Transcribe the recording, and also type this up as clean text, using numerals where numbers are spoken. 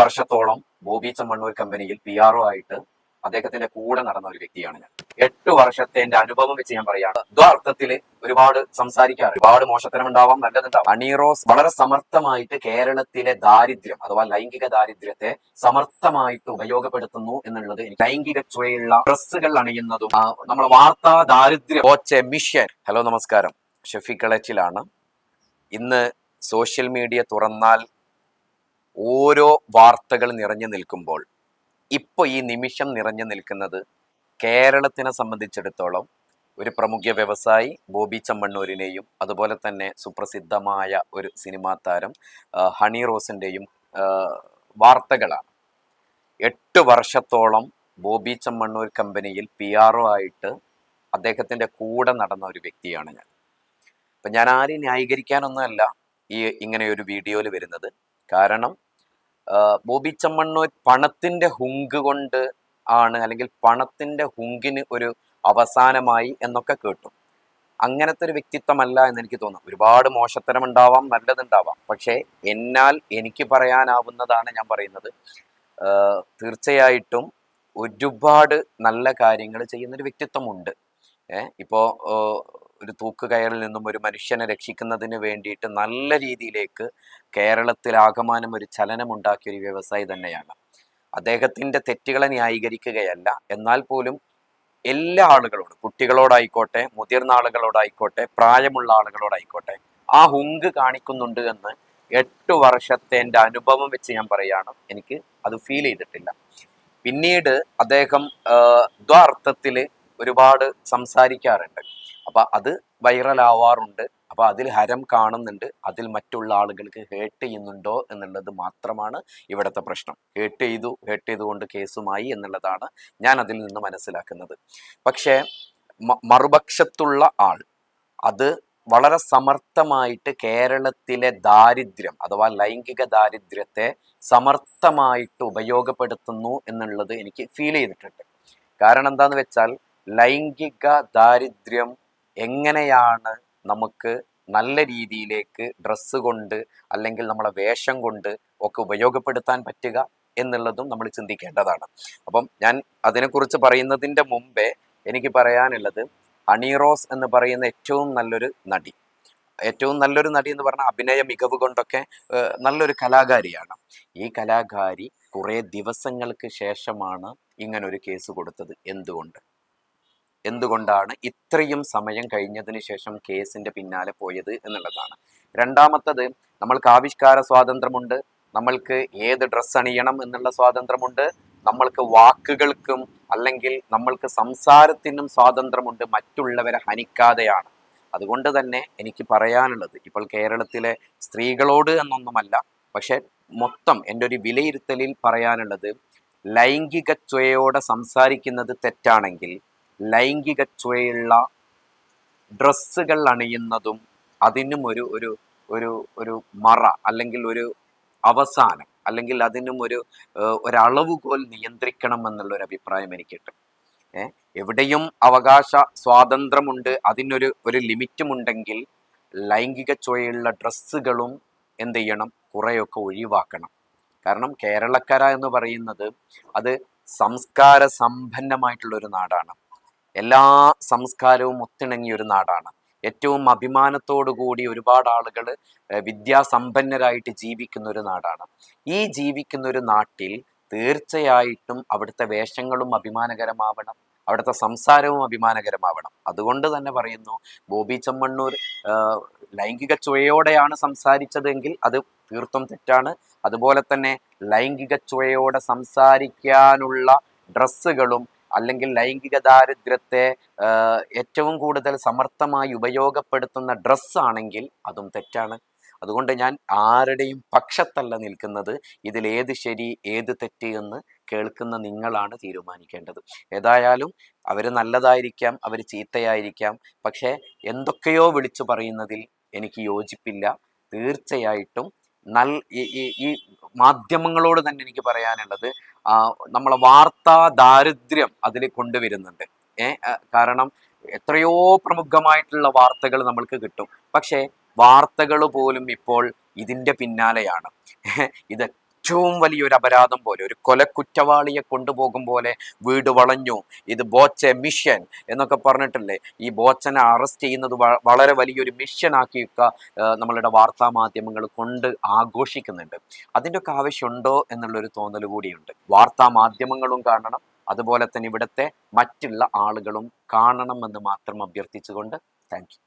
വർഷത്തോളം ബോബി ചെമ്മണ്ണൂർ കമ്പനിയിൽ PR ആയിട്ട് അദ്ദേഹത്തിന്റെ കൂടെ നടന്ന ഒരു വ്യക്തിയാണ് ഞാൻ. 8 വർഷത്തെ എന്റെ അനുഭവം വെച്ച് ഞാൻ പറയാണ്. ദ്വാർത്ഥത്തില് ഒരുപാട് സംസാരിക്കാറ്, ഒരുപാട് മോശത്തരം ഉണ്ടാവാം, നല്ലതുണ്ടാവാം. ഹണി റോസ് വളരെ സമർത്ഥമായിട്ട് കേരളത്തിലെ ദാരിദ്ര്യം അഥവാ ലൈംഗിക ദാരിദ്ര്യത്തെ സമർത്ഥമായിട്ട് ഉപയോഗപ്പെടുത്തുന്നു എന്നുള്ളത് ലൈംഗിക ചുവയുള്ള ഡ്രസ്സുകൾ അണിയുന്നതും നമ്മളെ വാർത്താ ദാരിദ്ര്യം മിഷൻ. ഹലോ, നമസ്കാരം. ഷഫീഖ് കളച്ചിലാണ്. ഇന്ന് സോഷ്യൽ മീഡിയ തുറന്നാൽ ഓരോ വാർത്തകൾ നിറഞ്ഞു നിൽക്കുമ്പോൾ ഇപ്പോൾ ഈ നിമിഷം നിറഞ്ഞു നിൽക്കുന്നത് കേരളത്തിനെ സംബന്ധിച്ചിടത്തോളം ഒരു പ്രമുഖ വ്യവസായി ബോബി ചെമ്മണ്ണൂരിനെയും അതുപോലെ തന്നെ സുപ്രസിദ്ധമായ ഒരു സിനിമാ താരം ഹണി റോസിൻ്റെയും വാർത്തകളാണ്. 8 വർഷത്തോളം ബോബി ചെമ്മണ്ണൂർ കമ്പനിയിൽ PR ആയിട്ട് അദ്ദേഹത്തിൻ്റെ കൂടെ നടന്ന ഒരു വ്യക്തിയാണ് ഞാൻ. അപ്പം ഞാൻ ആരെയും ന്യായീകരിക്കാനൊന്നുമല്ല ഇങ്ങനെ ഒരു വീഡിയോയിൽ വരുന്നത്. കാരണം ബോബി ചെമ്മണ്ണൂർ പണത്തിൻ്റെ ഹുങ്ക് കൊണ്ട് ആണ്, അല്ലെങ്കിൽ പണത്തിൻ്റെ ഹുങ്കിന് ഒരു അവസാനമായി എന്നൊക്കെ കേട്ടു. അങ്ങനത്തെ ഒരു വ്യക്തിത്വമല്ല എന്ന് എനിക്ക് തോന്നുന്നു. ഒരുപാട് മോശത്തരം ഉണ്ടാവാം, നല്ലതുണ്ടാവാം. പക്ഷേ എന്നാൽ എനിക്ക് പറയാനാവുന്നതാണ് ഞാൻ പറയുന്നത്. തീർച്ചയായിട്ടും ഒരുപാട് നല്ല കാര്യങ്ങൾ ചെയ്യുന്നൊരു വ്യക്തിത്വമുണ്ട്. ഇപ്പോൾ ഒരു തൂക്കുകയറിൽ നിന്നും ഒരു മനുഷ്യനെ രക്ഷിക്കുന്നതിന് വേണ്ടിയിട്ട് നല്ല രീതിയിലേക്ക് കേരളത്തിൽ ആകമാനം ഒരു ചലനമുണ്ടാക്കിയ ഒരു വ്യവസായി തന്നെയാണ്. അദ്ദേഹത്തിൻ്റെ തെറ്റുകളെ ന്യായീകരിക്കുകയല്ല, എന്നാൽ പോലും എല്ലാ ആളുകളോടും, കുട്ടികളോടായിക്കോട്ടെ, മുതിർന്ന ആളുകളോടായിക്കോട്ടെ, പ്രായമുള്ള ആളുകളോടായിക്കോട്ടെ, ആ ഹുങ്ക് കാണിക്കുന്നുണ്ട് എന്ന് 8 വർഷത്തെ എൻ്റെ അനുഭവം വെച്ച് ഞാൻ പറയുകയാണ്. എനിക്ക് അത് ഫീൽ ചെയ്തിട്ടില്ല. പിന്നീട് അദ്ദേഹം ദ്വാർത്ഥത്തിൽ ഒരുപാട് സംസാരിക്കാറുണ്ട്. അപ്പം അത് വൈറലാവാറുണ്ട്. അപ്പോൾ അതിൽ ഹരം കാണുന്നുണ്ട്. അതിൽ മറ്റുള്ള ആളുകൾക്ക് ഹേർട്ട് ചെയ്യുന്നുണ്ടോ എന്നുള്ളത് മാത്രമാണ് ഇവിടുത്തെ പ്രശ്നം. ഹേർട്ട് ചെയ്തുകൊണ്ട് കേസുമായി എന്നുള്ളതാണ് ഞാൻ അതിൽ നിന്ന് മനസ്സിലാക്കുന്നത്. പക്ഷേ മറുപക്ഷത്തുള്ള ആൾ അത് വളരെ സമർത്ഥമായിട്ട് കേരളത്തിലെ ദാരിദ്ര്യം അഥവാ ലൈംഗിക ദാരിദ്ര്യത്തെ സമർത്ഥമായിട്ട് ഉപയോഗപ്പെടുത്തുന്നു എന്നുള്ളത് എനിക്ക് ഫീൽ ചെയ്തിട്ടുണ്ട്. കാരണം എന്താന്ന് വെച്ചാൽ, ലൈംഗിക ദാരിദ്ര്യം എങ്ങനെയാണ് നമുക്ക് നല്ല രീതിയിലേക്ക് ഡ്രസ്സ് കൊണ്ട് അല്ലെങ്കിൽ നമ്മളെ വേഷം കൊണ്ട് ഒക്കെ ഉപയോഗപ്പെടുത്താൻ പറ്റുക എന്നുള്ളതും നമ്മൾ ചിന്തിക്കേണ്ടതാണ്. അപ്പം ഞാൻ അതിനെക്കുറിച്ച് പറയുന്നതിൻ്റെ മുമ്പേ എനിക്ക് പറയാനുള്ളത്, ഹണി റോസ് എന്ന് പറയുന്ന ഏറ്റവും നല്ലൊരു നടി എന്ന് പറഞ്ഞാൽ അഭിനയ മികവ് കൊണ്ടൊക്കെ നല്ലൊരു കലാകാരിയാണ്. ഈ കലാകാരി കുറേ ദിവസങ്ങൾക്ക് ശേഷമാണ് ഇങ്ങനൊരു കേസ് കൊടുത്തത്. എന്തുകൊണ്ടാണ് ഇത്രയും സമയം കഴിഞ്ഞതിന് ശേഷം കേസിന്റെ പിന്നാലെ പോയത് എന്നുള്ളതാണ്. രണ്ടാമത്തത്, നമ്മൾക്ക് ആവിഷ്കാര സ്വാതന്ത്ര്യമുണ്ട്, നമ്മൾക്ക് ഏത് ഡ്രസ്സ് അണിയണം എന്നുള്ള സ്വാതന്ത്ര്യമുണ്ട്, നമ്മൾക്ക് വാക്കുകൾക്കും അല്ലെങ്കിൽ നമ്മൾക്ക് സംസാരത്തിനും സ്വാതന്ത്ര്യമുണ്ട്, മറ്റുള്ളവരെ ഹനിക്കാതെയാണ്. അതുകൊണ്ട് തന്നെ എനിക്ക് പറയാനുള്ളത്, ഇപ്പോൾ കേരളത്തിലെ സ്ത്രീകളോട് എന്നൊന്നുമല്ല, പക്ഷെ മൊത്തം എൻ്റെ ഒരു വിലയിരുത്തലിൽ പറയാനുള്ളത്, ലൈംഗിക ചുവയോടെ സംസാരിക്കുന്നത് തെറ്റാണെങ്കിൽ ലൈംഗിക ചുവയുള്ള ഡ്രസ്സുകൾ അണിയുന്നതും അതിനും ഒരു മറ അല്ലെങ്കിൽ ഒരു അവസാനം അല്ലെങ്കിൽ അതിനും ഒരളവുകോൽ നിയന്ത്രിക്കണം എന്നുള്ളൊരു അഭിപ്രായം എനിക്കുണ്ട്. എവിടെയും അവകാശ സ്വാതന്ത്ര്യമുണ്ട്, അതിനൊരു ലിമിറ്റുമുണ്ടെങ്കിൽ ലൈംഗിക ചുവയുള്ള ഡ്രസ്സുകളും എന്ത് ചെയ്യണം, കുറേയൊക്കെ ഒഴിവാക്കണം. കാരണം കേരളക്കര എന്ന് പറയുന്നത് അത് സംസ്കാര സമ്പന്നമായിട്ടുള്ളൊരു നാടാണ്. എല്ലാ സംസ്കാരവും ഒത്തിണങ്ങിയ ഒരു നാടാണ്. ഏറ്റവും അഭിമാനത്തോടു കൂടി ഒരുപാട് ആളുകൾ വിദ്യാസമ്പന്നരായിട്ട് ജീവിക്കുന്ന ഒരു നാടാണ്. ഈ ജീവിക്കുന്ന ഒരു നാട്ടിൽ തീർച്ചയായിട്ടും അവിടുത്തെ വേഷങ്ങളും അഭിമാനകരമാവണം, അവിടുത്തെ സംസാരവും അഭിമാനകരമാവണം. അതുകൊണ്ട് തന്നെ പറയുന്നു, ബോബി ചെമ്മണ്ണൂർ ലൈംഗിക ചുവയോടെയാണ് സംസാരിച്ചതെങ്കിൽ അത് തീർത്തും തെറ്റാണ്. അതുപോലെ തന്നെ ലൈംഗിക ചുവയോടെ സംസാരിക്കാനുള്ള ഡ്രസ്സുകളും അല്ലെങ്കിൽ ലൈംഗിക ദാരിദ്ര്യത്തെ ഏറ്റവും കൂടുതൽ സമർത്ഥമായി ഉപയോഗപ്പെടുത്തുന്ന ഡ്രസ്സാണെങ്കിൽ അതും തെറ്റാണ്. അതുകൊണ്ട് ഞാൻ ആരുടെയും പക്ഷത്തല്ല നിൽക്കുന്നത്. ഇതിലേത് ശരി ഏത് തെറ്റ് എന്ന് കേൾക്കുന്ന നിങ്ങളാണ് തീരുമാനിക്കേണ്ടത്. ഏതായാലും അവർ നല്ലതായിരിക്കാം, അവർ ചീത്തയായിരിക്കാം, പക്ഷേ എന്തൊക്കെയോ വിളിച്ചു പറയുന്നതിൽ എനിക്ക് യോജിപ്പില്ല. തീർച്ചയായിട്ടും ഈ മാധ്യമങ്ങളോട് തന്നെ എനിക്ക് പറയാനുള്ളത്, നമ്മളെ വാർത്താ ദാരിദ്ര്യം അതിൽ കൊണ്ടുവരുന്നുണ്ട്. കാരണം എത്രയോ പ്രമുഖമായിട്ടുള്ള വാർത്തകൾ നമ്മൾക്ക് കിട്ടും, പക്ഷേ വാർത്തകൾ പോലും ഇപ്പോൾ ഇതിൻ്റെ പിന്നാലെയാണ്. ഇത് ഏറ്റവും വലിയൊരു അപരാധം പോലെ, ഒരു കൊലക്കുറ്റവാളിയെ കൊണ്ടുപോകും പോലെ വീട് വളഞ്ഞു, ഇത് ബോച്ചെ മിഷൻ എന്നൊക്കെ പറഞ്ഞിട്ടില്ലേ, ഈ ബോച്ചനെ അറസ്റ്റ് ചെയ്യുന്നത് വളരെ വലിയൊരു മിഷൻ ആക്കിയൊക്കെ നമ്മളുടെ വാർത്താ മാധ്യമങ്ങൾ കൊണ്ട് ആഘോഷിക്കുന്നുണ്ട്. അതിൻ്റെ ഒക്കെ ആവശ്യമുണ്ടോ എന്നുള്ളൊരു തോന്നൽ കൂടിയുണ്ട്. വാർത്താ മാധ്യമങ്ങളും കാണണം, അതുപോലെ തന്നെ ഇവിടുത്തെ മറ്റുള്ള ആളുകളും കാണണമെന്ന് മാത്രം അഭ്യർത്ഥിച്ചുകൊണ്ട് താങ്ക് യു.